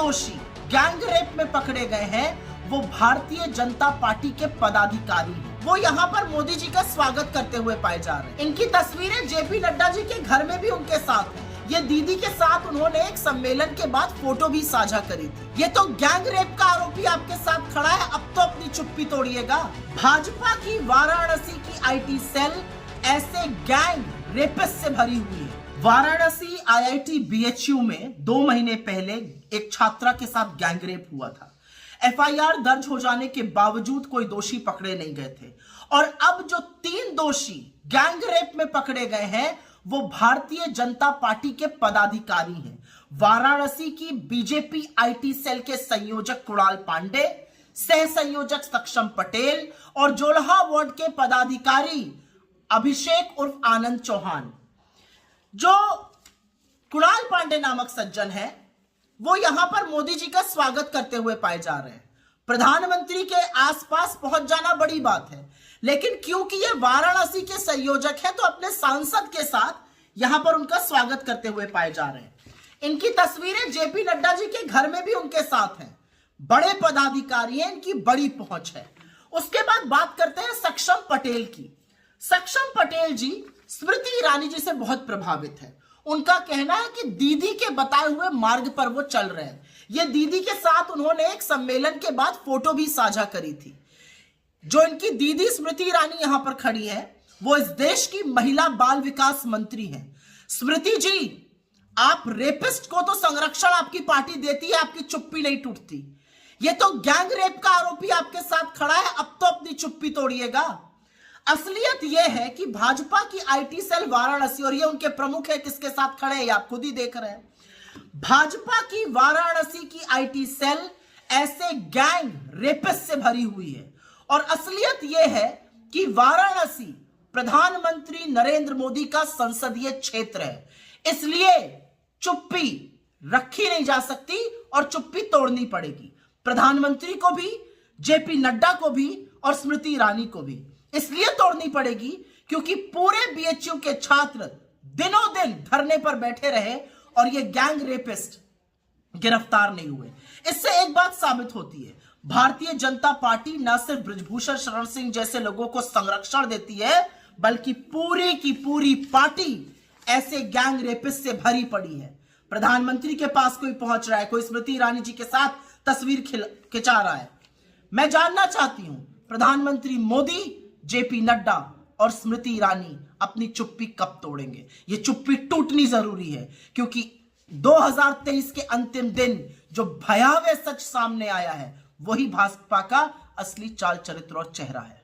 दोषी gang rape में पकड़े गए हैं वो भारतीय जनता पार्टी के पदाधिकारी हैं। वो यहाँ पर मोदी जी का स्वागत करते हुए पाए जा रहे हैं। इनकी तस्वीरें जेपी नड्डा जी के घर में भी उनके साथ है। ये दीदी के साथ उन्होंने एक सम्मेलन के बाद फोटो भी साझा करी थी। ये तो गैंग रेप का आरोपी आपके साथ खड़ा है, अब तो अपनी चुप्पी तोड़िएगा। भाजपा की वाराणसी की आईटी सेल ऐसे गैंग रेपिस्ट से भरी हुई है। वाराणसी आईआईटी बीएचयू में 2 महीने पहले एक छात्रा के साथ गैंग रेप हुआ था। एफआईआर दर्ज हो जाने के बावजूद कोई दोषी पकड़े नहीं गए थे और अब जो 3 दोषी गैंग रेप में पकड़े गए हैं वो भारतीय जनता पार्टी के पदाधिकारी हैं। वाराणसी की बीजेपी आईटी सेल के संयोजक कुणाल पांडे, सह संयोजक सक्षम पटेल और जोलहा वार्ड के पदाधिकारी अभिषेक उर्फ आनंद चौहान। जो कुणाल पांडे नामक सज्जन है वो यहां पर मोदी जी का स्वागत करते हुए पाए जा रहे हैं। प्रधानमंत्री के आसपास पहुंच जाना बड़ी बात है, लेकिन क्योंकि ये वाराणसी के संयोजक हैं तो अपने सांसद के साथ यहां पर उनका स्वागत करते हुए पाए जा रहे हैं। इनकी तस्वीरें जेपी नड्डा जी के घर में भी उनके साथ हैं। बड़े पदाधिकारी हैं, इनकी बड़ी पहुंच है। उसके बाद बात करते हैं सक्षम पटेल की। सक्षम पटेल जी स्मृति ईरानी जी से बहुत प्रभावित है। उनका कहना है कि दीदी के बताए हुए मार्ग पर वो चल रहे हैं। ये दीदी के साथ उन्होंने एक सम्मेलन के बाद फोटो भी साझा करी थी। जो इनकी दीदी स्मृति ईरानी यहां पर खड़ी है वो इस देश की महिला बाल विकास मंत्री हैं। स्मृति जी, आप रेपिस्ट को तो संरक्षण आपकी पार्टी देती है, आपकी चुप्पी नहीं टूटती। ये तो गैंग रेप का आरोपी आपके साथ खड़ा है, अब तो अपनी चुप्पी तोड़िएगा। असलियत यह है कि भाजपा की आईटी सेल वाराणसी, और ये उनके प्रमुख है, किसके साथ खड़े हैं आप खुद ही देख रहे हैं। भाजपा की वाराणसी की आईटी सेल ऐसे गैंग रेपिस्ट से भरी हुई है और असलियत यह है कि वाराणसी प्रधानमंत्री नरेंद्र मोदी का संसदीय क्षेत्र है, इसलिए चुप्पी रखी नहीं जा सकती और चुप्पी तोड़नी पड़ेगी। प्रधानमंत्री को भी, जेपी नड्डा को भी और स्मृति ईरानी को भी इसलिए तोड़नी पड़ेगी क्योंकि पूरे बीएचयू के छात्र दिनों दिन धरने पर बैठे रहे और ये गैंग रेपिस्ट गिरफ्तार नहीं हुए। इससे एक बात साबित होती है, भारतीय जनता पार्टी न सिर्फ बृजभूषण शरण सिंह जैसे लोगों को संरक्षण देती है बल्कि पूरी की पूरी पार्टी ऐसे गैंग रेपिस्ट से भरी पड़ी है। प्रधानमंत्री के पास कोई पहुंच रहा है, कोई स्मृति ईरानी जी के साथ तस्वीर खिंचा रहा है। मैं जानना चाहती हूं प्रधानमंत्री मोदी, जेपी नड्डा और स्मृति ईरानी अपनी चुप्पी कब तोड़ेंगे। ये चुप्पी टूटनी जरूरी है क्योंकि 2023 के अंतिम दिन जो भयावह सच सामने आया है वही भाजपा का असली चाल चरित्र और चेहरा है।